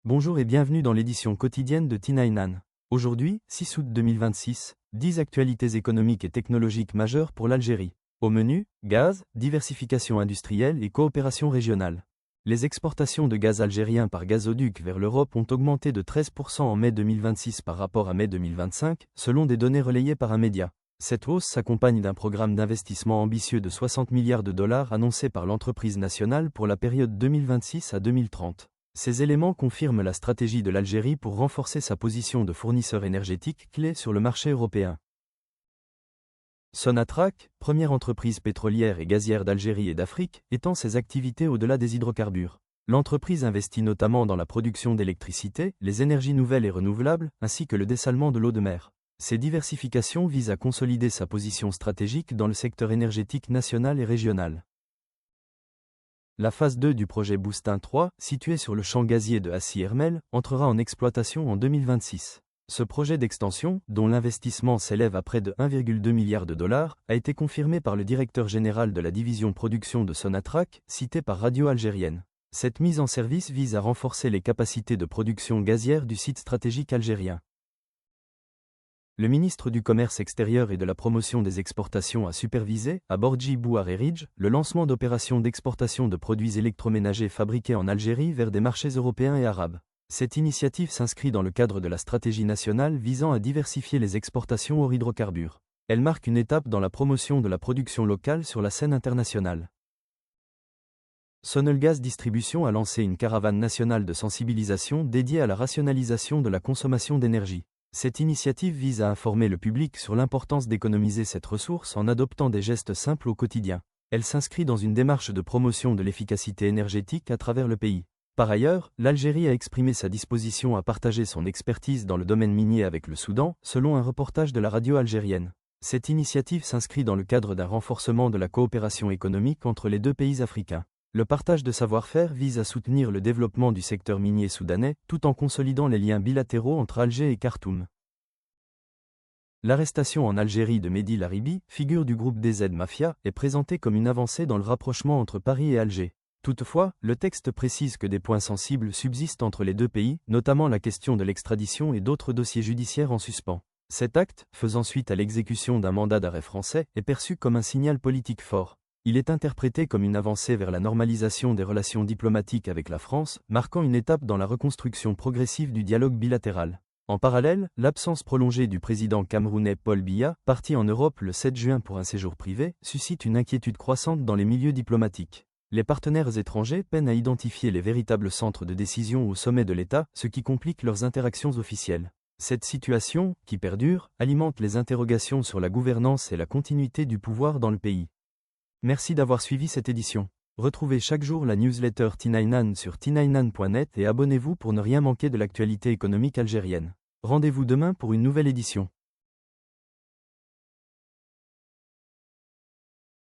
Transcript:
Bonjour et bienvenue dans l'édition quotidienne de T9An. Aujourd'hui, 6 août 2026, 10 actualités économiques et technologiques majeures pour l'Algérie. Au menu, gaz, diversification industrielle et coopération régionale. Les exportations de gaz algérien par gazoduc vers l'Europe ont augmenté de 13% en mai 2026 par rapport à mai 2025, selon des données relayées par un média. Cette hausse s'accompagne d'un programme d'investissement ambitieux de 60 milliards de dollars annoncé par l'entreprise nationale pour la période 2026 à 2030. Ces éléments confirment la stratégie de l'Algérie pour renforcer sa position de fournisseur énergétique clé sur le marché européen. Sonatrach, première entreprise pétrolière et gazière d'Algérie et d'Afrique, étend ses activités au-delà des hydrocarbures. L'entreprise investit notamment dans la production d'électricité, les énergies nouvelles et renouvelables, ainsi que le dessalement de l'eau de mer. Ces diversifications visent à consolider sa position stratégique dans le secteur énergétique national et régional. La phase 2 du projet Boustin 3, situé sur le champ gazier de Hassi-R'Mel, entrera en exploitation en 2026. Ce projet d'extension, dont l'investissement s'élève à près de 1,2 milliard de dollars, a été confirmé par le directeur général de la division production de Sonatrach, cité par Radio Algérienne. Cette mise en service vise à renforcer les capacités de production gazière du site stratégique algérien. Le ministre du Commerce extérieur et de la promotion des exportations a supervisé, à Borji Bouareridj, le lancement d'opérations d'exportation de produits électroménagers fabriqués en Algérie vers des marchés européens et arabes. Cette initiative s'inscrit dans le cadre de la stratégie nationale visant à diversifier les exportations hors hydrocarbures. Elle marque une étape dans la promotion de la production locale sur la scène internationale. Sonelgaz Distribution a lancé une caravane nationale de sensibilisation dédiée à la rationalisation de la consommation d'énergie. Cette initiative vise à informer le public sur l'importance d'économiser cette ressource en adoptant des gestes simples au quotidien. Elle s'inscrit dans une démarche de promotion de l'efficacité énergétique à travers le pays. Par ailleurs, l'Algérie a exprimé sa disposition à partager son expertise dans le domaine minier avec le Soudan, selon un reportage de la radio algérienne. Cette initiative s'inscrit dans le cadre d'un renforcement de la coopération économique entre les deux pays africains. Le partage de savoir-faire vise à soutenir le développement du secteur minier soudanais, tout en consolidant les liens bilatéraux entre Alger et Khartoum. L'arrestation en Algérie de Mehdi Laribi, figure du groupe DZ Mafia, est présentée comme une avancée dans le rapprochement entre Paris et Alger. Toutefois, le texte précise que des points sensibles subsistent entre les deux pays, notamment la question de l'extradition et d'autres dossiers judiciaires en suspens. Cet acte, faisant suite à l'exécution d'un mandat d'arrêt français, est perçu comme un signal politique fort. Il est interprété comme une avancée vers la normalisation des relations diplomatiques avec la France, marquant une étape dans la reconstruction progressive du dialogue bilatéral. En parallèle, l'absence prolongée du président camerounais Paul Biya, parti en Europe le 7 juin pour un séjour privé, suscite une inquiétude croissante dans les milieux diplomatiques. Les partenaires étrangers peinent à identifier les véritables centres de décision au sommet de l'État, ce qui complique leurs interactions officielles. Cette situation, qui perdure, alimente les interrogations sur la gouvernance et la continuité du pouvoir dans le pays. Merci d'avoir suivi cette édition. Retrouvez chaque jour la newsletter T9An sur t9an.net et abonnez-vous pour ne rien manquer de l'actualité économique algérienne. Rendez-vous demain pour une nouvelle édition.